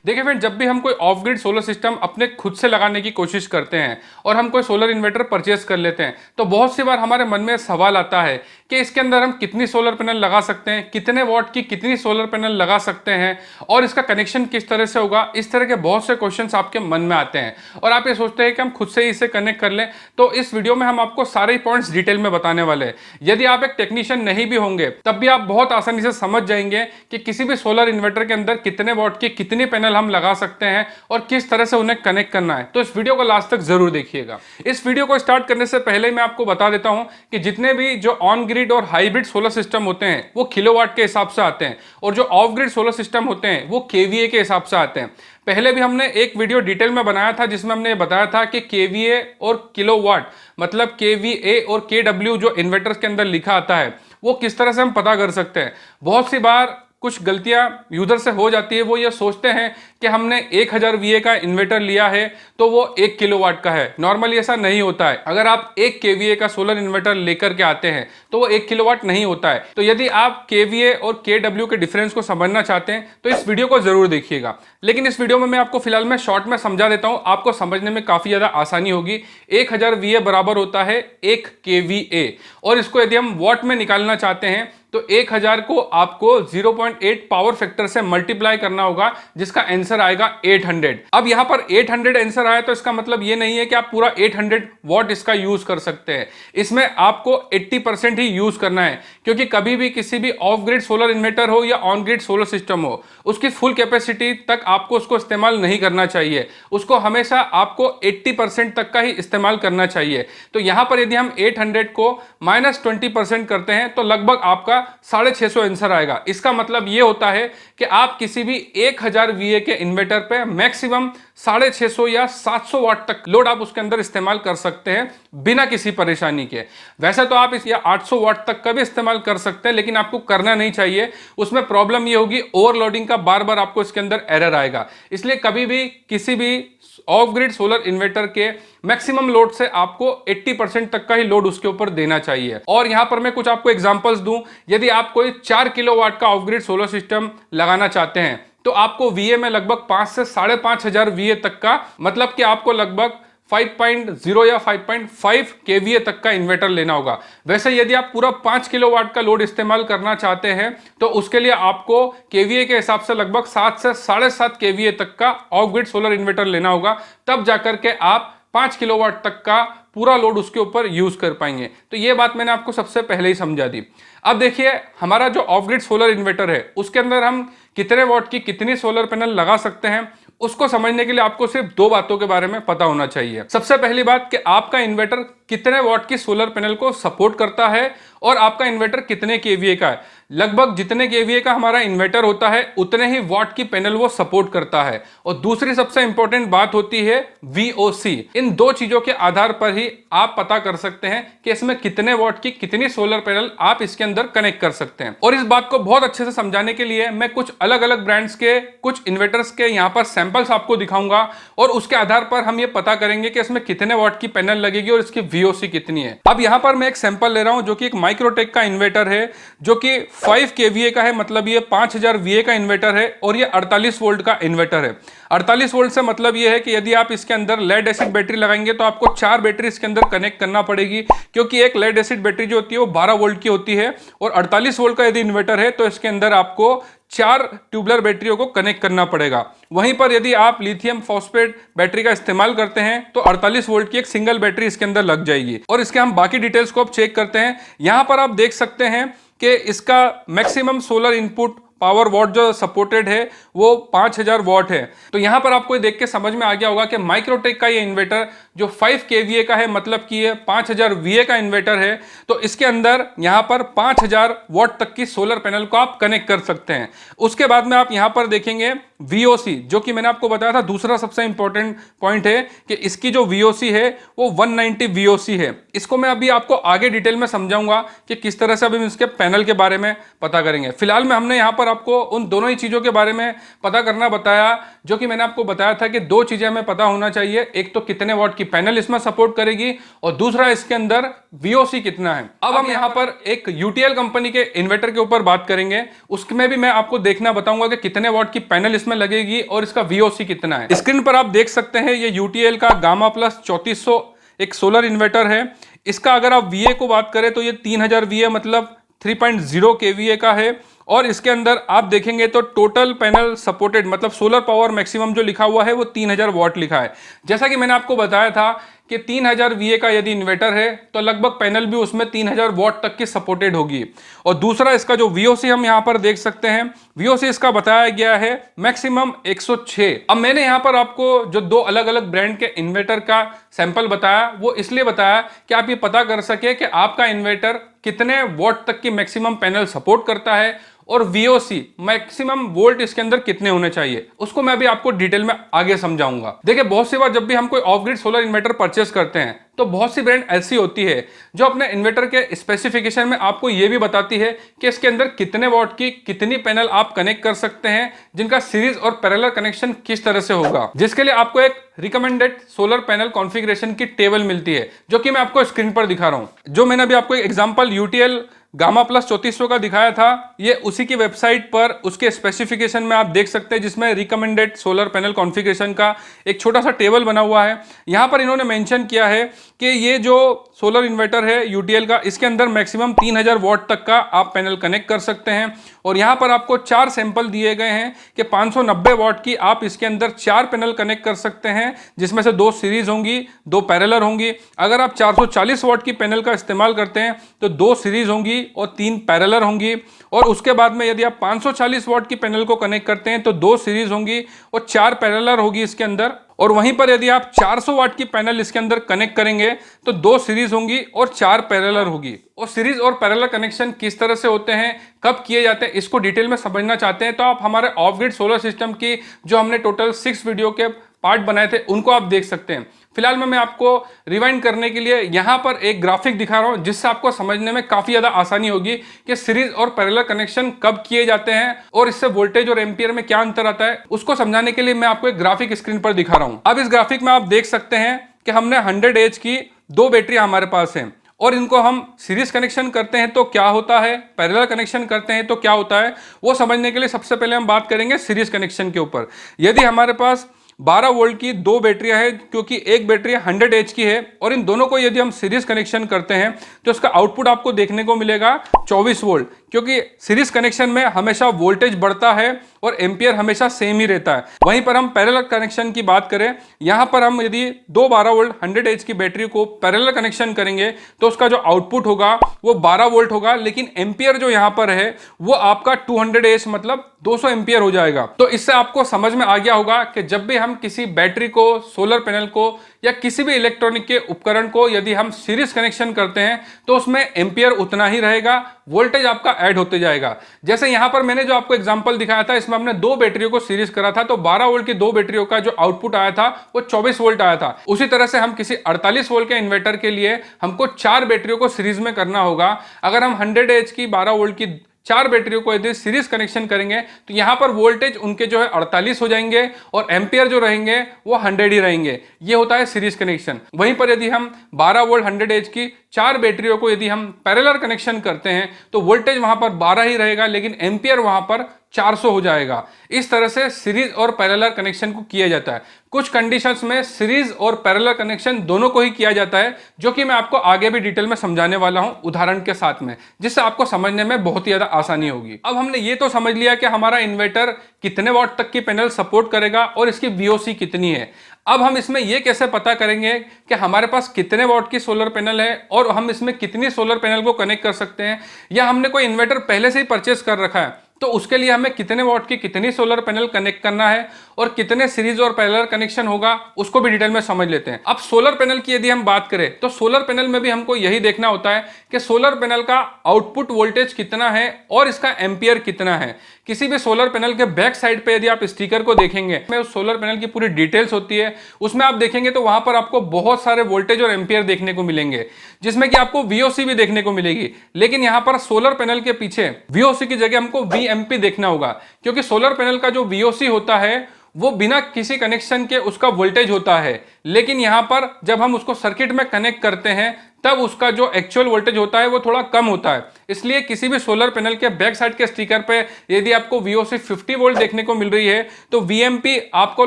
देखिए फ्रेंड, जब भी हम कोई ऑफ ग्रिड सोलर सिस्टम अपने खुद से लगाने की कोशिश करते हैं और हम कोई सोलर इन्वर्टर परचेस कर लेते हैं तो बहुत सी बार हमारे मन में सवाल आता है कि इसके अंदर हम कितनी सोलर पैनल लगा सकते हैं, कितने वॉट की कितनी सोलर पैनल लगा सकते हैं और इसका कनेक्शन किस तरह से होगा। इस तरह के बहुत से क्वेश्चंस आपके मन में आते हैं और आप ये सोचते हैं कि हम खुद से ही इसे कनेक्ट कर लें। तो इस वीडियो में हम आपको सारे पॉइंट्स डिटेल में बताने वाले हैं। यदि आप एक टेक्नीशियन नहीं भी होंगे तब भी आप बहुत आसानी से समझ जाएंगे कि किसी भी सोलर इन्वर्टर के अंदर कितने वॉट की कितनी पैनल हम लगा सकते हैं और किस तरह से उन्हें कनेक्ट करना है। तो इस वीडियो को लास्ट तक जरूर देखिएगा। इस वीडियो को स्टार्ट करने से पहले मैं आपको बता देता हूं कि जितने भी जो ऑन ग्रिड और हाइब्रिड सोलर सिस्टम होते हैं वो किलोवाट के हिसाब से आते हैं और जो ऑफ ग्रिड सोलर सिस्टम होते हैं वो केवीए के हिसाब से आते हैं। पहले भी हमने एक वीडियो डिटेल में बनाया था जिसमें हमने बताया था कि केवीए और किलोवाट मतलब केवीए और केडब्ल्यू जो इन्वर्टर्स के अंदर लिखा आता है वो किस तरह से हम पता कर सकते हैं। बहुत सी बार कुछ गलतियां यूजर से हो जाती है। वो ये सोचते हैं कि हमने 1000 VA का इन्वर्टर लिया है तो वो 1 किलोवाट का है। नॉर्मली ऐसा नहीं होता है। अगर आप 1 KVA का सोलर इन्वर्टर लेकर के आते हैं तो वो 1 किलोवाट नहीं होता है। तो यदि आप KVA और KW के डिफरेंस को समझना चाहते हैं तो इस वीडियो को जरूर देखिएगा। लेकिन इस वीडियो में मैं आपको फिलहाल में शॉर्ट में समझा देता हूं, आपको समझने में काफी ज्यादा आसानी होगी। 1000 VA बराबर होता है 1 KVA और इसको यदि हम वॉट में निकालना चाहते हैं तो 1000 को आपको 0.8 पावर फैक्टर से मल्टीप्लाई करना होगा जिसका आंसर आएगा 800। अब यहां पर 800 आंसर आया तो इसका मतलब ये नहीं है कि आप पूरा 800 वॉट इसका यूज कर सकते हैं। इसमें आपको 80% ही यूज करना है क्योंकि कभी भी किसी भी ऑफ ग्रिड सोलर इन्वर्टर हो या ऑन ग्रिड सोलर सिस्टम हो उसकी फुल कैपेसिटी तक आपको उसको इस्तेमाल नहीं करना चाहिए। उसको हमेशा आपको 80% तक का ही इस्तेमाल करना चाहिए। तो यहां पर यदि हम 800 को -20% करते हैं तो लगभग आपका 650 आंसर आएगा। इसका मतलब यह होता है कि आप किसी भी 1000 VA के इन्वर्टर पे मैक्सिमम 650 या 700 वाट तक लोड आप उसके अंदर इस्तेमाल कर सकते हैं बिना किसी परेशानी के। वैसे तो आप इस 800 वाट तक का भी इस्तेमाल कर सकते हैं लेकिन आपको करना नहीं चाहिए। उसमें प्रॉब्लम यह होगी ओवरलोडिंग का, बार बार आपको इसके अंदर एरर आएगा। इसलिए कभी भी किसी भी ऑफ ग्रिड सोलर इन्वर्टर के मैक्सिमम लोड से आपको 80% तक का ही लोड उसके ऊपर देना चाहिए। और यहां पर मैं कुछ आपको एग्जांपल्स दूं। यदि आप कोई 4 किलोवाट का ऑफ ग्रिड सोलर सिस्टम लगाना चाहते हैं तो आपको VA में लगभग 5 से 5500 VA तक का, मतलब कि आपको लगभग 5.0 या 5.5 KVA तक का इन्वर्टर लेना होगा। वैसे यदि आप पूरा 5 किलोवाट का लोड इस्तेमाल करना चाहते हैं तो उसके लिए आपको KVA के हिसाब से लगभग 7 से 7.5 KVA तक का ऑफ ग्रिड सोलर इन्वर्टर लेना होगा। तब जाकर के आप 5 किलोवाट तक का पूरा लोड उसके ऊपर यूज कर पाएंगे। तो ये बात मैंने आपको सबसे पहले ही समझा दी। अब देखिए, हमारा जो ऑफ ग्रिड सोलर इन्वर्टर है उसके अंदर हम कितने वॉट की कितनी सोलर पैनल लगा सकते हैं उसको समझने के लिए आपको सिर्फ 2 बातों के बारे में पता होना चाहिए। सबसे पहली बात कि आपका इन्वर्टर कितने वॉट की सोलर पैनल को सपोर्ट करता है और आपका इन्वर्टर कितने KVA का है। लगभग जितने KVA का हमारा इन्वर्टर होता है उतने ही वॉट की पैनल वो सपोर्ट करता है। और दूसरी सबसे इंपॉर्टेंट बात होती है VOC। इन 2 चीजों के आधार पर ही आप पता कर सकते हैं कि इसमें कितने वॉट की कितनी सोलर पैनल आप इसके अंदर कनेक्ट कर सकते हैं। और इस बात को बहुत अच्छे से समझाने के लिए मैं कुछ अलग अलग ब्रांड्स के कुछ इन्वर्टर्स के यहाँ पर सैंपल्स आपको दिखाऊंगा और उसके आधार पर हम ये पता करेंगे कि इसमें कितने वॉट की पैनल लगेगी और इसकी VOC कितनी है। अब यहाँ पर मैं एक सैंपल ले रहा हूं जो कि एक माइक्रोटेक का इन्वर्टर है जो कि 5 KVA का है, मतलब ये 5000 VA का इन्वर्टर है और ये 48 वोल्ट का इन्वर्टर है। 48 वोल्ट से मतलब ये है कि यदि आप इसके अंदर लेड एसिड बैटरी लगाएंगे तो आपको 4 बैटरी इसके अंदर कनेक्ट करना पड़ेगी क्योंकि एक लेड एसिड बैटरी जो होती है वो 12 वोल्ट की होती है और 48 वोल्ट का यदि इन्वर्टर है तो इसके अंदर आपको 4 ट्यूबलर बैटरियों को कनेक्ट करना पड़ेगा। वहीं पर यदि आप लिथियम फॉस्फेट बैटरी का इस्तेमाल करते हैं तो 48 वोल्ट की एक सिंगल बैटरी इसके अंदर लग जाएगी। और इसके हम बाकी डिटेल्स को अब चेक करते हैं। यहां पर आप देख सकते हैं कि इसका maximum solar input power what जो सपोर्टेड है वो 5000 वॉट है। तो यहां पर आपको देख के समझ में आ गया होगा कि माइक्रोटेक का ये इन्वर्टर जो 5 KVA का है, मतलब कि ये 5000 VA का इन्वर्टर है, तो इसके अंदर यहां पर 5000 वॉट तक की सोलर पैनल को आप कनेक्ट कर सकते हैं। उसके बाद में आप यहां पर देखेंगे VOC, जो कि मैंने आपको बताया था दूसरा सबसे इंपॉर्टेंट पॉइंट है कि इसकी जो VOC है वो 190 VOC है। इसको मैं अभी आपको आगे डिटेल में समझाऊंगा कि किस तरह से अभी इसके पैनल के बारे में पता करेंगे। फिलहाल में हमने यहां पर आपको उन दोनों ही चीजों के बारे में पता करना बताया जो कि मैंने आपको बताया था कि 2 चीजें हमें पता होना चाहिए। एक तो कितने वॉट की पैनल इसमें सपोर्ट करेगी और दूसरा इसके अंदर VOC कितना है। अब हम यहाँ पर एक UTL कंपनी के इन्वर्टर के ऊपर बात करेंगे, उसमें भी मैं आपको देखना बताऊंगा कि कितने वॉट की पैनल इसमें लगेगी और इसका VOC कितना है। स्क्रीन पर आप देख सकते हैं ये UTL का गामा प्लस 3400 एक सोलर इन्वर्टर है। इसका अगर आप VA को बात करें तो ये 3000 VA मतलब 3.0 kVA का है और इसके अंदर आप देखेंगे तो टोटल पैनल सपोर्टेड मतलब सोलर पावर मैक्सिमम जो लिखा हुआ है वो 3000 वॉट लिखा है। जैसा कि मैंने आपको बताया था कि 3000 VA का यदि इन्वर्टर है तो लगभग पैनल भी उसमें 3000 वॉट तक की सपोर्टेड होगी। और दूसरा इसका जो VOC हम यहाँ पर देख सकते हैं, VOC इसका बताया गया है मैक्सिमम 106। अब मैंने यहाँ पर आपको जो दो अलग अलग ब्रांड के इन्वर्टर का सैंपल बताया वो इसलिए बताया कि आप ये पता कर सके कि आपका इन्वर्टर कितने वॉट तक की मैक्सिमम पैनल सपोर्ट करता है और VOC मैक्सिमम वोल्ट इसके अंदर कितने होने चाहिए, उसको मैं भी आपको डिटेल में आगे समझाऊंगा। देखिए बहुत सी बार जब भी हम कोई of grid solar inverter purchase करते हैं तो बहुत सी ब्रांड ऐसी होती है जो अपने इन्वर्टर के स्पेसिफिकेशन में आपको ये भी बताती है कि इसके अंदर कितने वॉट की कितनी पैनल आप कनेक्ट कर सकते हैं, जिनका सीरीज और पैरेलल कनेक्शन किस तरह से होगा, जिसके लिए आपको एक रिकमेंडेड सोलर पैनल कॉन्फ़िगरेशन की टेबल मिलती है जो कि मैं आपको स्क्रीन पर दिखा रहा हूं। जो मैंने अभी आपको एक एग्जांपल UTL गामा प्लस 3400 का दिखाया था, ये उसी की वेबसाइट पर उसके स्पेसिफिकेशन में आप देख सकते हैं, जिसमें रिकमेंडेड सोलर पैनल कॉन्फ़िगरेशन का एक छोटा सा टेबल बना हुआ है। यहाँ पर इन्होंने मेंशन किया है कि ये जो सोलर इन्वर्टर है UTL का, इसके अंदर मैक्सिमम 3000 वॉट तक का आप पैनल कनेक्ट कर सकते हैं। और यहाँ पर आपको 4 सैंपल दिए गए हैं कि 590 वॉट की आप इसके अंदर 4 पैनल कनेक्ट कर सकते हैं, जिसमें से 2 सीरीज होंगी, 2 पैरेलल होंगी। अगर आप 440 वॉट की पैनल का इस्तेमाल करते हैं तो 2 सीरीज होंगी और 3 पैरेलल होंगी। और उसके बाद में यदि आप 540 वॉट की पैनल को कनेक्ट करते हैं तो 2 सीरीज होंगी और 4 पैरेलल होगी इसके अंदर। और वहीं पर यदि आप 400 वाट की पैनल इसके अंदर कनेक्ट करेंगे तो 2 सीरीज होंगी और 4 पैरेलल होगी। और सीरीज और पैरेलल कनेक्शन किस तरह से होते हैं, कब किए जाते हैं, इसको डिटेल में समझना चाहते हैं तो आप हमारे ऑफ ग्रिड सोलर सिस्टम की जो हमने टोटल 6 वीडियो के पार्ट बनाए थे उनको आप देख सकते हैं। फिलहाल मैं आपको रिवाइंड करने के लिए यहाँ पर एक ग्राफिक दिखा रहा हूँ जिससे आपको समझने में काफी ज्यादा आसानी होगी कि सीरीज और पैरेलल कनेक्शन कब किए जाते हैं और इससे वोल्टेज और एम्पियर में क्या अंतर आता है, उसको समझाने के लिए मैं आपको एक ग्राफिक स्क्रीन पर दिखा रहा हूँ। अब इस ग्राफिक में आप देख सकते हैं कि हमने 100 एच की 2 बैटरी हमारे पास है और इनको हम सीरीज कनेक्शन करते हैं तो क्या होता है, पैरेलल कनेक्शन करते हैं तो क्या होता है, वो समझने के लिए सबसे पहले हम बात करेंगे सीरीज कनेक्शन के ऊपर। यदि हमारे पास 12 वोल्ट की 2 बैटरियां हैं, क्योंकि एक बैटरी 100 एच की है और इन दोनों को यदि हम सीरीज कनेक्शन करते हैं तो इसका आउटपुट आपको देखने को मिलेगा 24 वोल्ट, क्योंकि सीरीज कनेक्शन में हमेशा वोल्टेज बढ़ता है और एम्पियर हमेशा सेम ही रहता है। वहीं पर हम पैरेलल कनेक्शन की बात करें, यहां पर हम यदि 12 वोल्ट 100 एच की बैटरी को पैरेलल कनेक्शन करेंगे तो उसका जो आउटपुट होगा वो 12 वोल्ट होगा, लेकिन एम्पियर जो यहां पर है वो आपका 200 एच मतलब 200 एम्पियर हो जाएगा। तो इससे आपको समझ में आ गया होगा कि जब भी हम किसी बैटरी को, सोलर पैनल को या किसी भी इलेक्ट्रॉनिक के उपकरण को यदि हम सीरीज कनेक्शन करते हैं तो उसमें एम्पियर उतना ही रहेगा, वोल्टेज आपका ऐड होते जाएगा। जैसे यहां पर मैंने जो आपको एग्जांपल दिखाया था, इसमें हमने 2 बैटरियों को सीरीज करा था तो 12 वोल्ट की 2 बैटरियों का जो आउटपुट आया था वो 24 वोल्ट आया था। उसी तरह से हम किसी 48 वोल्ट के इन्वर्टर के लिए हमको 4 बैटरियों को सीरीज में करना होगा। अगर हम 100 एच की 12 वोल्ट की 4 बैटरियों को यदि सीरीज कनेक्शन करेंगे तो यहां पर वोल्टेज उनके जो है 48 हो जाएंगे और एम्पियर जो रहेंगे वो 100 ही रहेंगे। ये होता है सीरीज कनेक्शन। वहीं पर यदि हम 12 वोल्ट 100 एच की 4 बैटरियों को यदि हम पैरेलल कनेक्शन करते हैं तो वोल्टेज वहां पर 12 ही रहेगा, लेकिन एम्पियर वहां पर 400 हो जाएगा। इस तरह से सीरीज और पैरेलल कनेक्शन को किया जाता है। कुछ कंडीशंस में सीरीज और पैरेलल कनेक्शन दोनों को ही किया जाता है, जो कि मैं आपको आगे भी डिटेल में समझाने वाला हूं उदाहरण के साथ में, जिससे आपको समझने में बहुत ही ज्यादा आसानी होगी। अब हमने ये तो समझ लिया कि हमारा इन्वर्टर कितने वॉट तक की पैनल सपोर्ट करेगा और इसकी VOC कितनी है। अब हम इसमें यह कैसे पता करेंगे कि हमारे पास कितने वॉट की सोलर पैनल है और हम इसमें कितनी सोलर पैनल को कनेक्ट कर सकते हैं, या हमने कोई इन्वर्टर पहले से ही परचेस कर रखा है तो उसके लिए हमें कितने वॉट की कितनी सोलर पैनल कनेक्ट करना है और कितने सीरीज और पैरेलल कनेक्शन होगा, उसको भी डिटेल में समझ लेते हैं। अब सोलर पैनल की यदि हम बात करें तो सोलर पैनल में भी हमको यही देखना होता है कि सोलर पैनल का आउटपुट वोल्टेज कितना है और इसका एम्पियर कितना है। किसी भी सोलर पैनल के बैक साइड पे यदि आप स्टिकर को देखेंगे, उस सोलर पैनल की पूरी डिटेल्स होती है, उसमें आप देखेंगे तो वहां पर आपको बहुत सारे वोल्टेज और एम्पियर देखने को मिलेंगे, जिसमें कि आपको VOC भी देखने को मिलेगी। लेकिन यहां पर सोलर पैनल के पीछे VOC की जगह हमको VMP देखना होगा, क्योंकि सोलर पैनल का जो VOC होता है वो बिना किसी कनेक्शन के उसका वोल्टेज होता है, लेकिन यहाँ पर जब हम उसको सर्किट में कनेक्ट करते हैं तब उसका जो एक्चुअल वोल्टेज होता है वो थोड़ा कम होता है। इसलिए किसी भी सोलर पैनल के बैक साइड के स्टिकर पे यदि आपको VOC 50 वोल्ट देखने को मिल रही है तो VMP आपको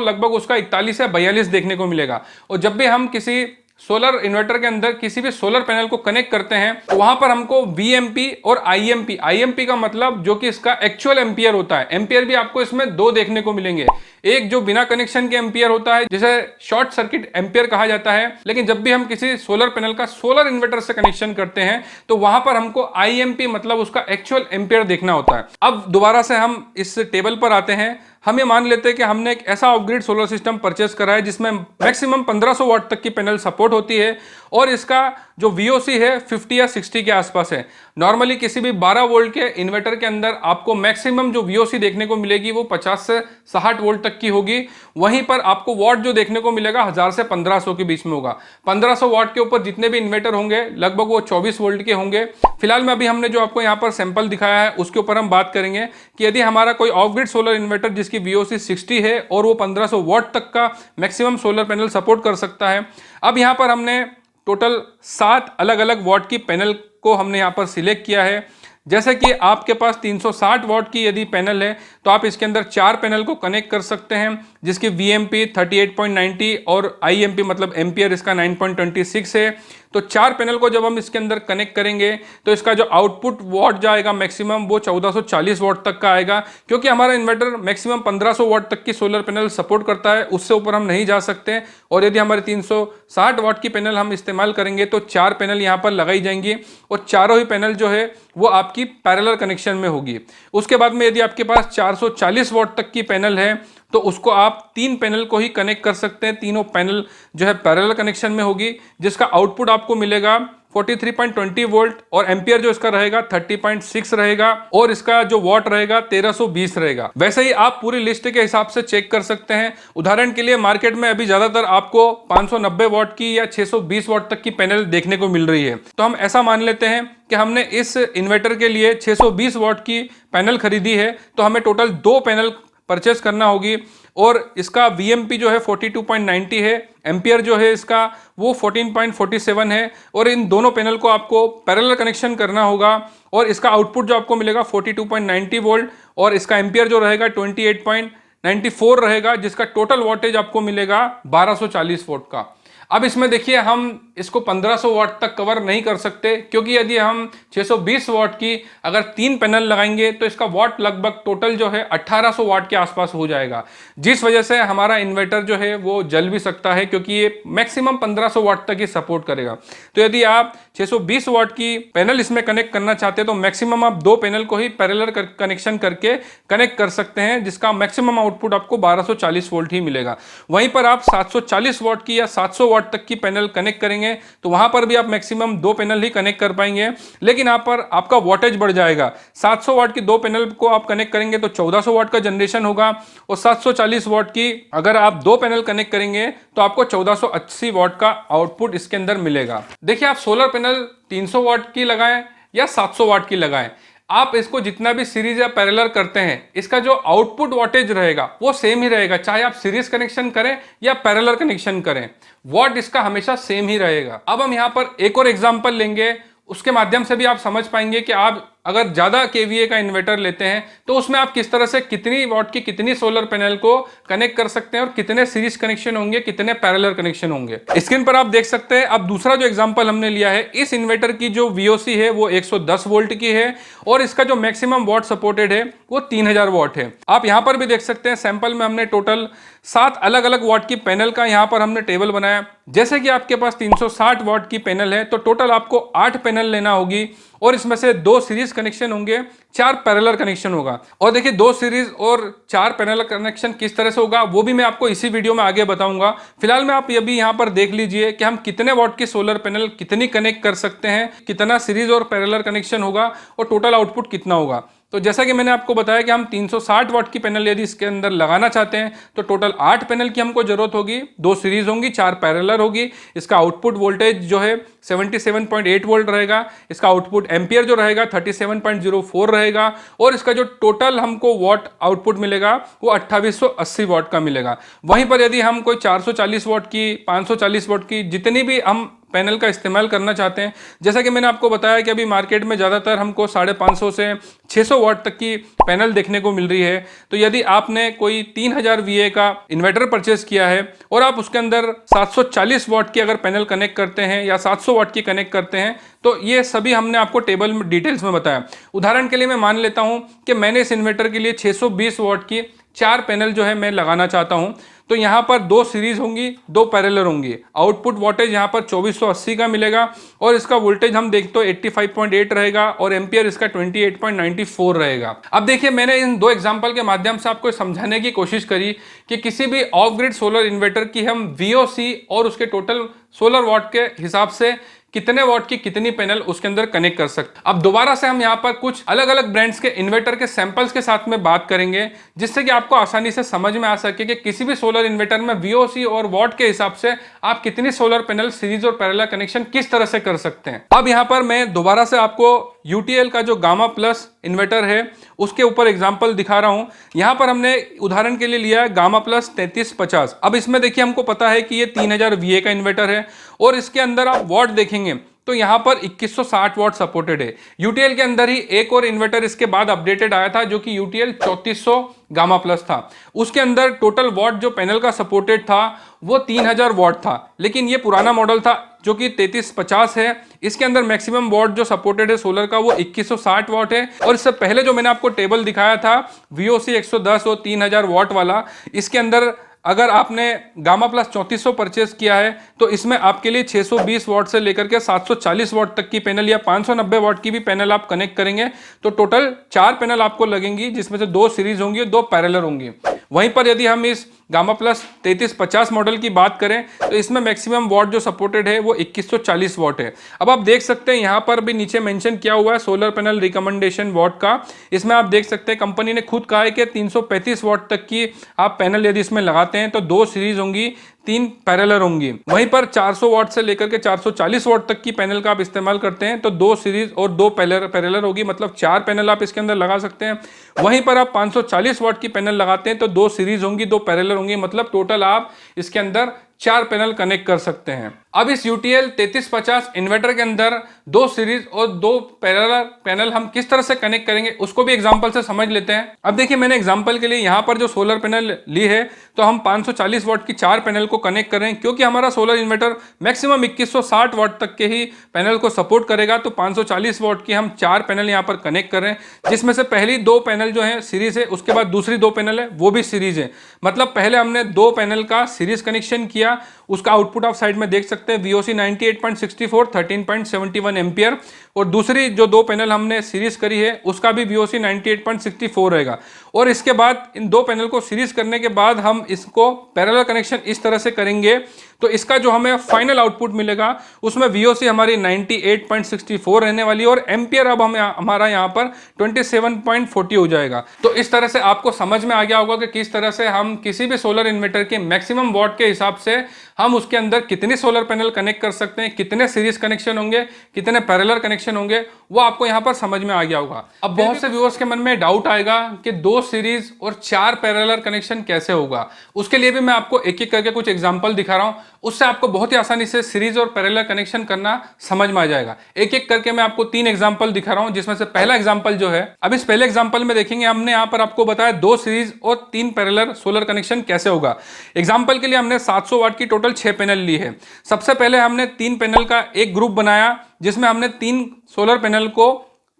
लगभग उसका 41 या 42 देखने को मिलेगा। और जब भी हम किसी सोलर इन्वर्टर के अंदर किसी भी सोलर पैनल को कनेक्ट करते हैं तो वहां पर हमको VMP और IMP का मतलब जो कि इसका एक्चुअल एम्पियर होता है, एम्पियर भी आपको इसमें दो देखने को मिलेंगे। एक जो बिना कनेक्शन के एम्पियर होता है जिसे शॉर्ट सर्किट एम्पियर कहा जाता है, लेकिन जब भी हम किसी सोलर पैनल का सोलर इन्वर्टर से कनेक्शन करते हैं तो वहां पर हमको IMP मतलब उसका एक्चुअल एम्पियर देखना होता है। अब दोबारा से हम इस टेबल पर आते हैं। हम ये मान लेते हैं कि हमने एक ऐसा of grid solar system purchase करा है जिसमें मैक्सिमम 1500 वाट तक की पैनल सपोर्ट होती है और इसका जो VOC है 50 या 60 के आसपास है। नॉर्मली किसी भी 12 वोल्ट के इन्वर्टर के अंदर आपको मैक्सिमम जो VOC देखने को मिलेगी वो 50 से 60 वोल्ट तक की होगी। वहीं पर आपको वॉट जो देखने को मिलेगा 1000 से 1500 के बीच में होगा। 1500 वाट के ऊपर जितने भी इन्वर्टर होंगे लगभग वो 24 वोल्ट के होंगे। फिलहाल में अभी हमने जो आपको यहाँ पर सैंपल दिखाया है उसके ऊपर हम बात करेंगे कि यदि हमारा कोई ऑफ ग्रिड सोलर इन्वर्टर जिसकी VOC 60 है और वो 1500 वाट तक का मैक्सिमम सोलर पैनल सपोर्ट कर सकता है। अब यहाँ पर हमने टोटल 7 अलग अलग वॉट की पैनल को हमने यहाँ पर सिलेक्ट किया है। जैसे कि आपके पास 360 वॉट की यदि पैनल है तो आप इसके अंदर 4 पैनल को कनेक्ट कर सकते हैं जिसकी VMP 38.90 और IMP मतलब एम्पियर इसका 9.26 है। तो 4 पैनल को जब हम इसके अंदर कनेक्ट करेंगे तो इसका जो आउटपुट वॉट जाएगा मैक्सिमम वो 1440 वॉट तक का आएगा। क्योंकि हमारा इन्वर्टर मैक्सिमम 1500 वॉट तक की सोलर पैनल सपोर्ट करता है, उससे ऊपर हम नहीं जा सकते। और यदि हमारे 360 वॉट की पैनल हम इस्तेमाल करेंगे तो 4 पैनल यहाँ पर लगाई जाएंगी और चारों ही पैनल जो है वो आपकी पैरेलल कनेक्शन में होगी। उसके बाद में यदि आपके पास 440 वॉट तक की पैनल है तो उसको आप 3 पैनल को ही कनेक्ट कर सकते हैं। तीनों पैनल जो है पैरेलल कनेक्शन में होगी जिसका आउटपुट आपको मिलेगा 43.20 वोल्ट और एम्पियर जो इसका रहेगा 30.6 रहेगा और इसका जो वॉट रहेगा 1320 रहेगा। वैसे ही आप पूरी लिस्ट के हिसाब से चेक कर सकते हैं। उदाहरण के लिए मार्केट में अभी ज्यादातर आपको 590 वॉट की या 620 वॉट तक की पैनल देखने को मिल रही है। तो हम ऐसा मान लेते हैं कि हमने इस इन्वर्टर के लिए 620 वॉट की पैनल खरीदी है तो हमें टोटल 2 पैनल परचेस करना होगी और इसका VMP जो है 42.90 है, एम्पियर जो है इसका वो 14.47 है और इन दोनों पैनल को आपको पैरेलल कनेक्शन करना होगा और इसका आउटपुट जो आपको मिलेगा 42.90 वोल्ट और इसका एम्पियर जो रहेगा 28.94 रहेगा जिसका टोटल वोल्टेज आपको मिलेगा 1240 वोल्ट का। अब इसमें देखिए हम इसको 1500 वाट तक कवर नहीं कर सकते क्योंकि यदि हम 620 वाट की अगर 3 पैनल लगाएंगे तो इसका वाट लगभग टोटल जो है 1800 वाट के आसपास हो जाएगा, जिस वजह से हमारा इन्वर्टर जो है वो जल भी सकता है क्योंकि ये मैक्सिमम 1500 वाट तक ही सपोर्ट करेगा। तो यदि आप 620 वाट की पैनल इसमें कनेक्ट करना चाहते हैं तो मैक्सिमम आप 2 पैनल को ही पैरेलल कनेक्शन करके कनेक्ट कर सकते हैं जिसका मैक्सिमम आउटपुट आपको 1240 वोल्ट ही मिलेगा। वहीं पर आप 740 वाट की या 700 वाट तक की पैनल कनेक्ट करेंगे तो वहां पर भी आप मैक्सिमम 2 पैनल ही कनेक्ट कर पाएंगे, लेकिन यहाँ पर आपका वोल्टेज बढ़ जाएगा। 700 वाट की 2 पैनल को आप कनेक्ट करेंगे तो 1400 वाट का जनरेशन होगा और 740 वाट की अगर आप 2 पैनल कनेक्ट करेंगे तो आपको 1480 वाट का आउटपुट इसके अंदर मिलेगा। देखिए आप सोलर पैनल 300 वाट की लगाएं या 700 वाट की लगाएं, आप इसको जितना भी सीरीज या पैरेलल करते हैं इसका जो आउटपुट वोल्टेज रहेगा वो सेम ही रहेगा, चाहे आप सीरीज कनेक्शन करें या पैरेलल कनेक्शन करें, वॉट इसका हमेशा सेम ही रहेगा। अब हम यहां पर एक और एग्जांपल लेंगे, उसके माध्यम से भी आप समझ पाएंगे कि आप अगर ज्यादा केवीए का इन्वर्टर लेते हैं तो उसमें आप किस तरह से कितनी वॉट की कितनी सोलर पैनल को कनेक्ट कर सकते हैं और कितने सीरीज कनेक्शन होंगे, कितने पैरेलल कनेक्शन होंगे। स्क्रीन पर आप देख सकते हैं। अब दूसरा जो एग्जांपल हमने लिया है, इस इन्वर्टर की जो VOC है वो 110 वोल्ट की है और इसका जो मैक्सिमम वॉट सपोर्टेड है वो 3000 वॉट है। आप यहां पर भी देख सकते हैं सैंपल में हमने टोटल 7 अलग अलग वॉट की पैनल का यहां पर हमने टेबल बनाया। जैसे कि आपके पास 360 वॉट की पैनल है तो टोटल आपको 8 पैनल लेना होगी और इसमें से 2 सीरीज कनेक्शन होंगे, 4 पैरेलल कनेक्शन होगा। और देखिए 2 सीरीज और 4 पैरेलल कनेक्शन किस तरह से होगा वो भी मैं आपको इसी वीडियो में आगे बताऊंगा। फिलहाल में आप ये भी यहाँ पर देख लीजिए कि हम कितने वॉट की सोलर पैनल कितनी कनेक्ट कर सकते हैं, कितना सीरीज और पैरेलल कनेक्शन होगा और टोटल आउटपुट कितना होगा। तो जैसा कि मैंने आपको बताया कि हम 360 वाट की पैनल यदि इसके अंदर लगाना चाहते हैं तो टोटल 8 पैनल की हमको जरूरत होगी, 2 सीरीज होंगी, 4 पैरेलल होगी। इसका आउटपुट वोल्टेज जो है 77.8 वोल्ट रहेगा। इसका आउटपुट एम्पियर जो रहेगा 37.04 रहेगा और इसका जो टोटल हमको वाट आउटपुट मिलेगा वो 2880 वाट का मिलेगा। वहीं पर यदि हम कोई 440 वाट की, 540 वाट की, जितनी भी हम पैनल का इस्तेमाल करना चाहते हैं, जैसा कि मैंने आपको बताया कि अभी मार्केट में ज़्यादातर हमको 550 से 600 वाट तक की पैनल देखने को मिल रही है। तो यदि आपने कोई 3000 VA का इन्वर्टर परचेस किया है और आप उसके अंदर 740 वाट की अगर पैनल कनेक्ट करते हैं या 700 वाट की कनेक्ट करते हैं, तो ये सभी हमने आपको टेबल में डिटेल्स में बताया। उदाहरण के लिए मैं मान लेता हूं कि मैंने इस इन्वर्टर के लिए 620 वाट की 4 पैनल जो है मैं लगाना चाहता हूं। तो यहाँ पर 2 सीरीज होंगी, 2 पैरेलल होंगी। आउटपुट वोल्टेज यहाँ पर 2480 का मिलेगा और इसका वोल्टेज हम देखते हो 85.8 रहेगा और एम्पियर इसका 28.94 रहेगा। अब देखिए, मैंने इन 2 एग्जांपल के माध्यम से आपको समझाने की कोशिश करी कि किसी भी ऑफ ग्रिड सोलर इन्वर्टर की हम VOC और उसके टोटल सोलर वॉट के हिसाब से कितने वॉट की कितनी पैनल उसके अंदर कनेक्ट कर सकते। अब दोबारा से हम यहाँ पर कुछ अलग अलग ब्रांड्स के इन्वर्टर के सैंपल्स के साथ में बात करेंगे, जिससे कि आपको आसानी से समझ में आ सके कि किसी भी सोलर इन्वर्टर में VOC और वॉट के हिसाब से आप कितनी सोलर पैनल सीरीज और पैरेलल कनेक्शन किस तरह से कर सकते हैं। अब यहाँ पर मैं दोबारा से आपको UTL का जो गामा प्लस इन्वर्टर है उसके ऊपर एग्जाम्पल दिखा रहा हूं। यहां पर हमने उदाहरण के लिए लिया है गामा प्लस 3350। अब इसमें देखिए, हमको पता है कि ये 3000 VA का इन्वर्टर है और इसके अंदर आप वॉट देखेंगे तो यहां पर 2160 वॉट सपोर्टेड है। UTL के अंदर ही एक और इन्वर्टर इसके बाद अपडेटेड आया था जो कि UTL 3400 गामा प्लस था। उसके अंदर टोटल वॉट जो पैनल का सपोर्टेड था वो 3000 वॉट था, लेकिन ये पुराना मॉडल था जो कि 3350 है। इसके अंदर मैक्सिमम वॉट जो सपोर्टेड है सोलर का वो 2160 वॉट है। और इससे पहले जो मैंने आपको टेबल दिखाया था VOC 110 और 3000 वॉट वाला, इसके अंदर अगर आपने गामा प्लस 3400 परचेस किया है तो इसमें आपके लिए 620 वॉट से लेकर के 740 वॉट तक की पैनल या 590 वॉट की भी पैनल आप कनेक्ट करेंगे तो टोटल 4 पैनल आपको लगेंगी, जिसमें से 2 सीरीज होंगी और 2 पैरेलल होंगी। वहीं पर यदि हम इस गामा प्लस 3350 मॉडल की बात करें तो इसमें मैक्सिमम वॉट जो सपोर्टेड है वो 2140 वॉट है। अब आप देख सकते हैं यहाँ पर भी नीचे मेंशन किया हुआ है सोलर पैनल रिकमेंडेशन वॉट का। इसमें आप देख सकते हैं कंपनी ने खुद कहा है कि 335 वॉट तक की आप पैनल यदि इसमें लगाते हैं तो 2 सीरीज होंगी, 3 पैरेलल होंगी। वहीं पर 400 वॉट से लेकर के 440 वॉट तक की पैनल का आप इस्तेमाल करते हैं तो 2 सीरीज और 2 पैरेलल होगी, मतलब 4 पैनल आप इसके अंदर लगा सकते हैं। वहीं पर आप 540 वॉट की पैनल लगाते हैं तो 2 सीरीज होंगी, 2 पैरेलल होंगी, मतलब टोटल आप इसके अंदर 4 पैनल कनेक्ट कर सकते हैं। अब इस UTL 3350 इन्वर्टर के अंदर 2 सीरीज और 2 पैरेलल पैनल हम किस तरह से कनेक्ट करेंगे उसको भी एग्जांपल से समझ लेते हैं। अब देखिए, मैंने एग्जांपल के लिए यहाँ पर जो सोलर पैनल ली है तो हम 540 वॉट की 4 पैनल को कनेक्ट कर रहे हैं, क्योंकि हमारा सोलर इन्वर्टर मैक्सिमम 2160 वॉट तक के ही पैनल को सपोर्ट करेगा। तो 540 वॉट की हम 4 पैनल यहाँ पर कनेक्ट कर रहे हैं, जिसमें से पहली 2 पैनल जो है सीरीज है, उसके बाद दूसरी 2 पैनल है वो भी सीरीज है। मतलब पहले हमने 2 पैनल का सीरीज कनेक्शन किया, उसका आउटपुट आप साइड में देख सकते हैं VOC 98.64 13.71 एम्पियर, और दूसरी जो 2 पैनल हमने सीरीज करी है उसका भी VOC 98.64 रहेगा। और इसके बाद इन 2 पैनल को सीरीज करने के बाद हम इसको पैरेलल कनेक्शन इस तरह से करेंगे तो इसका जो हमें फाइनल आउटपुट मिलेगा उसमें VOC हमारी 98.64 रहने वाली है और एम्पियर अब हमारा यहाँ पर 27.40 हो जाएगा। तो इस तरह से आपको समझ में आ गया होगा कि किस तरह से हम किसी भी सोलर इन्वर्टर के मैक्सिमम वॉट के हिसाब से हम उसके अंदर कितनी सोलर पैनल कनेक्ट कर सकते हैं, कितने सीरीज कनेक्शन होंगे, कितने पैरेलल कनेक्शन होंगे, वो आपको यहाँ पर समझ में आ गया होगा। अब बहुत से व्यूअर्स के मन में डाउट आएगा कि 2 सीरीज और 4 पैरेलल कनेक्शन कैसे होगा। उसके लिए भी मैं आपको एक एक करके कुछ एग्जांपल दिखा रहा हूं, उससे आपको बहुत ही आसानी से सीरीज और पैरेलल कनेक्शन करना समझ में आ जाएगा। एक एक करके मैं आपको 3 एग्जांपल दिखा रहा हूं, जिसमें से पहला एग्जांपल जो है, अब इस पहले एग्जांपल में देखेंगे हमने यहाँ पर आपको बताया 2 सीरीज और 3 पैरेलल सोलर कनेक्शन कैसे होगा। एग्जांपल के लिए हमने 700 वाट की टोटल 6 पैनल ली है। सबसे पहले हमने 3 पैनल का एक ग्रुप बनाया जिसमें हमने 3 सोलर पैनल को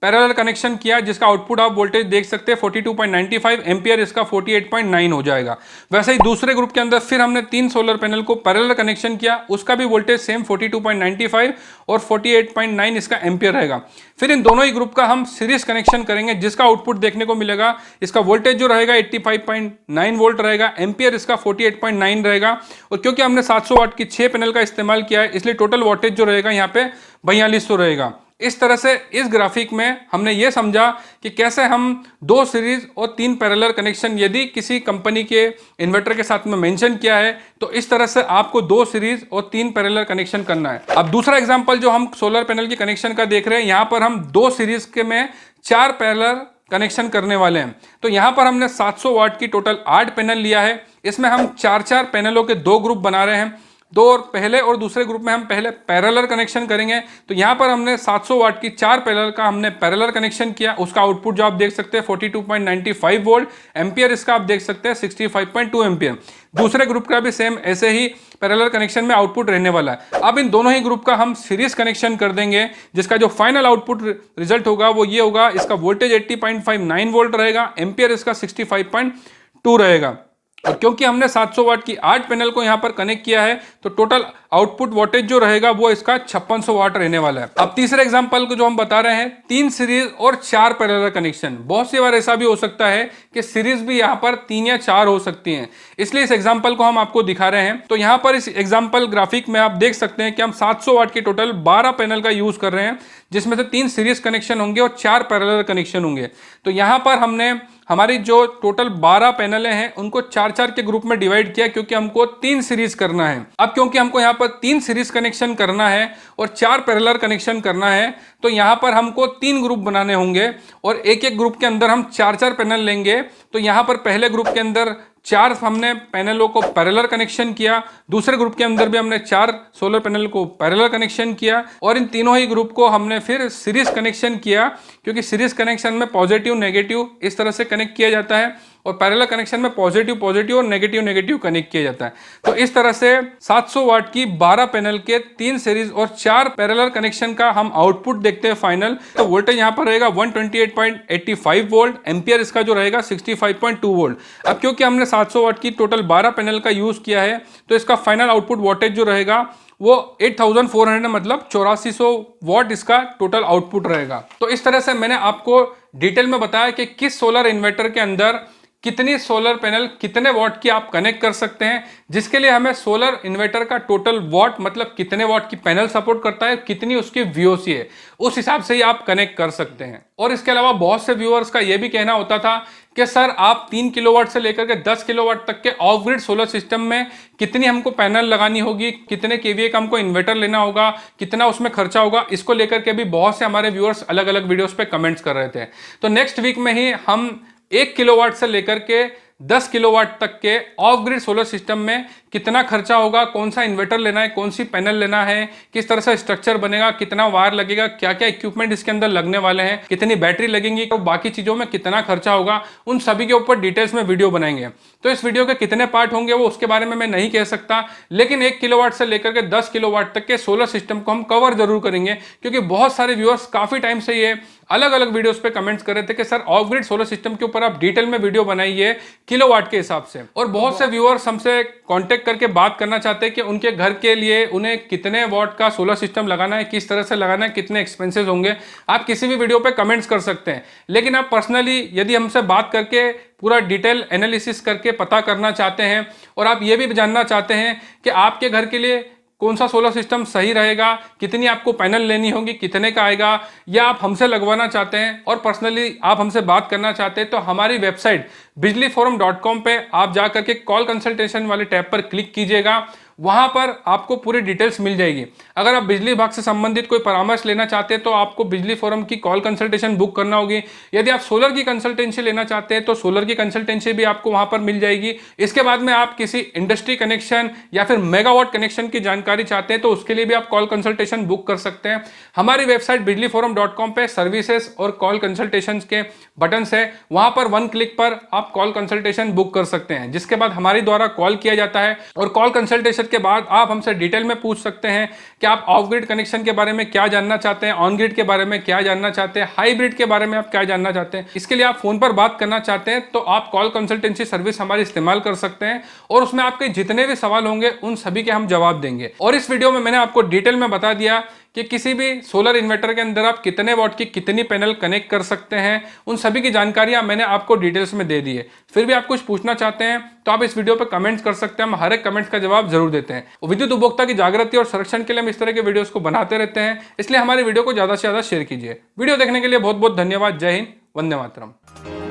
पैरेलल कनेक्शन किया, जिसका आउटपुट आप वोल्टेज देख सकते हैं 42.95 एम्पियर, इसका 48.9 हो जाएगा। वैसे ही दूसरे ग्रुप के अंदर फिर हमने 3 सोलर पैनल को पैरेलल कनेक्शन किया, उसका भी वोल्टेज सेम 42.95 और 48.9 इसका एम्पियर रहेगा। फिर इन दोनों ही ग्रुप का हम सीरीज कनेक्शन करेंगे, जिसका आउटपुट देखने को मिलेगा, इसका वोल्टेज जो रहेगा 85.9 वोल्ट रहेगा, एम्पियर इसका 48.9 रहेगा। और क्योंकि हमने 700 वाट की 6 पैनल का इस्तेमाल किया है इसलिए टोटल वोल्टेज जो रहेगा यहाँ पे 4200 रहेगा। इस तरह से इस ग्राफिक में हमने ये समझा कि कैसे हम 2 सीरीज और 3 पैरेलल कनेक्शन यदि किसी कंपनी के इन्वर्टर के साथ में मेंशन किया है तो इस तरह से आपको 2 सीरीज और 3 पैरेलल कनेक्शन करना है। अब दूसरा एग्जांपल जो हम सोलर पैनल की कनेक्शन का देख रहे हैं, यहां पर हम 2 सीरीज के में 4 पैरेलल कनेक्शन करने वाले हैं। तो यहां पर हमने 700 वाट की टोटल 8 पैनल लिया है। इसमें हम 4-4 पैनलों के 2 ग्रुप बना रहे हैं। दो और पहले और दूसरे ग्रुप में हम पहले पैरेलल कनेक्शन करेंगे। तो यहाँ पर हमने 700 वाट की 4 पैरेलल का हमने पैरेलल कनेक्शन किया। उसका आउटपुट जो आप देख सकते हैं 42.95 वोल्ट एम्पियर, इसका आप देख सकते हैं 65.2 एम्पियर। दूसरे ग्रुप का भी सेम ऐसे ही पैरेलल कनेक्शन में आउटपुट रहने वाला है। अब इन दोनों ही ग्रुप का हम सीरीज कनेक्शन कर देंगे, जिसका जो फाइनल आउटपुट रिजल्ट होगा वो ये होगा। इसका वोल्टेज 80.59 वोल्ट रहेगा, एम्पियर इसका 65.2 रहेगा। और क्योंकि हमने 700 वाट की 8 पैनल को यहां पर कनेक्ट किया है तो टोटल आउटपुट वोल्टेज जो रहेगा वो इसका 5600 वाट रहने वाला है। अब तीसरे एग्जांपल को जो हम बता रहे हैं 3 सीरीज और 4 पैरेलल कनेक्शन। बहुत सी बार ऐसा भी हो सकता है कि सीरीज भी यहां पर 3 या 4 हो सकती हैं, इसलिए इस एग्जांपल को हम आपको दिखा रहे हैं। तो यहां पर इस एग्जांपल ग्राफिक में आप देख सकते हैं कि हम 700 वाट की टोटल 12 पैनल का यूज कर रहे हैं, जिसमें से 3 सीरीज कनेक्शन होंगे और 4 पैरेलल कनेक्शन होंगे। तो यहां पर हमने हमारी जो टोटल 12 पैनलें हैं उनको 4-4 के ग्रुप में डिवाइड किया, क्योंकि हमको 3 सीरीज करना है। अब क्योंकि हमको यहाँ पर 3 सीरीज कनेक्शन करना है और 4 पैरेलल कनेक्शन करना है, तो यहाँ पर हमको 3 ग्रुप बनाने होंगे और एक एक ग्रुप के अंदर हम 4-4 पैनल लेंगे। तो यहाँ पर पहले ग्रुप के अंदर 4 हमने पैनलों को पैरेलल कनेक्शन किया, दूसरे ग्रुप के अंदर भी हमने 4 सोलर पैनल को पैरेलल कनेक्शन किया और इन तीनों ही ग्रुप को हमने फिर सीरीज कनेक्शन किया, क्योंकि सीरीज कनेक्शन में पॉजिटिव नेगेटिव इस तरह से कनेक्ट किया जाता है और पैरेलल कनेक्शन में पॉजिटिव पॉजिटिव और नेगेटिव नेगेटिव कनेक्ट किया जाता है। तो इस तरह से 700 वाट की 12 पैनल के 3 सीरीज और 4 पैरेलल कनेक्शन का हम आउटपुट देखते हैं फाइनल। तो वोल्टेज यहाँ पर रहेगा 128.85 वोल्ट, एम्पियर इसका जो रहेगा 65.2 वोल्ट। अब क्योंकि हमने 700 वाट की टोटल 12 पैनल का यूज किया है तो इसका फाइनल आउटपुट वोल्टेज जो रहेगा वो 8400 मतलब 8400 वाट इसका टोटल आउटपुट रहेगा। तो इस तरह से मैंने आपको डिटेल में बताया कि किस सोलर इन्वर्टर के अंदर कितनी सोलर पैनल कितने वॉट की आप कनेक्ट कर सकते हैं, जिसके लिए हमें सोलर इन्वर्टर का टोटल वॉट मतलब कितने वॉट की पैनल सपोर्ट करता है, कितनी उसकी वीओसी है, उस हिसाब से ही आप कनेक्ट कर सकते हैं। और इसके अलावा बहुत से व्यूअर्स का यह भी कहना होता था कि सर आप 3 किलोवाट से लेकर के 10 किलोवाट तक के ऑफ ग्रिड सोलर सिस्टम में कितनी हमको पैनल लगानी होगी, कितने केवीए का हमको इन्वर्टर लेना होगा, कितना उसमें खर्चा होगा, इसको लेकर के भी बहुत से हमारे व्यूअर्स अलग अलग वीडियोस पे कमेंट्स कर रहे थे। तो नेक्स्ट वीक में ही हम 1 किलोवाट से लेकर के 10 किलोवाट तक के ऑफ ग्रिड सोलर सिस्टम में कितना खर्चा होगा, कौन सा इन्वर्टर लेना है, कौन सी पैनल लेना है, किस तरह से स्ट्रक्चर बनेगा, कितना वायर लगेगा, क्या क्या इक्विपमेंट इसके अंदर लगने वाले हैं, कितनी बैटरी लगेंगी और बाकी चीज़ों में कितना खर्चा होगा, उन सभी के ऊपर डिटेल्स में वीडियो बनाएंगे। तो इस वीडियो के कितने पार्ट होंगे वो उसके बारे में मैं नहीं कह सकता, लेकिन 1 किलोवाट से लेकर के 10 किलोवाट तक के सोलर सिस्टम को हम कवर जरूर करेंगे, क्योंकि बहुत सारे व्यूअर्स काफ़ी टाइम से ये अलग अलग वीडियोस पे कमेंट्स कर रहे थे कि sir of grid solar system के ऊपर आप डिटेल में वीडियो बनाइए किलोवाट के हिसाब से। और बहुत से व्यूअर्स हमसे कांटेक्ट करके बात करना चाहते हैं कि उनके घर के लिए उन्हें कितने वॉट का सोलर सिस्टम लगाना है, किस तरह से लगाना है, कितने एक्सपेंसेस होंगे। आप किसी भी वीडियो पे कमेंट्स कर सकते हैं, लेकिन आप पर्सनली यदि हमसे बात करके पूरा डिटेल एनालिसिस करके पता करना चाहते हैं और आप ये भी जानना चाहते हैं कि आपके घर के लिए कौन सा सोलर सिस्टम सही रहेगा, कितनी आपको पैनल लेनी होगी, कितने का आएगा, या आप हमसे लगवाना चाहते हैं और पर्सनली आप हमसे बात करना चाहते हैं, तो हमारी वेबसाइट bijliforum.com पे आप जा करके कॉल कंसल्टेशन वाले टैब पर क्लिक कीजिएगा। वहां पर आपको पूरी डिटेल्स मिल जाएगी। अगर आप बिजली विभाग से संबंधित कोई परामर्श लेना चाहते हैं तो आपको बिजली फोरम की कॉल कंसल्टेशन बुक करना होगी। यदि आप सोलर की कंसल्टेंसी लेना चाहते हैं तो सोलर की कंसल्टेंसी भी आपको वहां पर मिल जाएगी। इसके बाद में आप किसी इंडस्ट्री कनेक्शन या फिर मेगावाट कनेक्शन की जानकारी चाहते हैं तो उसके लिए भी आप कॉल कंसल्टेशन बुक कर सकते हैं। हमारी वेबसाइट bijliforum.com पे सर्विसेज और कॉल कंसल्टेशन के बटन है, वहां पर 1 क्लिक पर आप कॉल कंसल्टेशन बुक कर सकते हैं, जिसके बाद हमारे द्वारा कॉल किया जाता है और कॉल कंसल्टेशन के बाद आप हमसे डिटेल में पूछ सकते हैं कि आप ऑफ ग्रिड कनेक्शन के बारे में क्या जानना चाहते हैं, ऑन ग्रिड के बारे में क्या जानना चाहते हैं, हाइब्रिड के बारे में आप क्या जानना चाहते हैं। इसके लिए आप फोन पर बात करना चाहते हैं तो आप कॉल कंसल्टेंसी सर्विस हमारी इस्तेमाल कर सकते हैं और उसमें आपके जितने भी सवाल होंगे उन सभी के हम जवाब देंगे। और इस वीडियो में मैंने आपको डिटेल में बता दिया कि किसी भी सोलर इन्वर्टर के अंदर आप कितने वॉट की कितनी पैनल कनेक्ट कर सकते हैं, उन सभी की जानकारियां मैंने आपको डिटेल्स में दे दी है। फिर भी आप कुछ पूछना चाहते हैं तो आप इस वीडियो पर कमेंट्स कर सकते हैं, हम हर एक कमेंट्स का जवाब जरूर देते हैं। विद्युत उपभोक्ता की जागृति और संरक्षण के लिए हम इस तरह के वीडियोस को बनाते रहते हैं, इसलिए हमारे वीडियो को ज़्यादा से ज़्यादा शेयर कीजिए। वीडियो देखने के लिए बहुत बहुत धन्यवाद। जय हिंद, वंदे मातरम।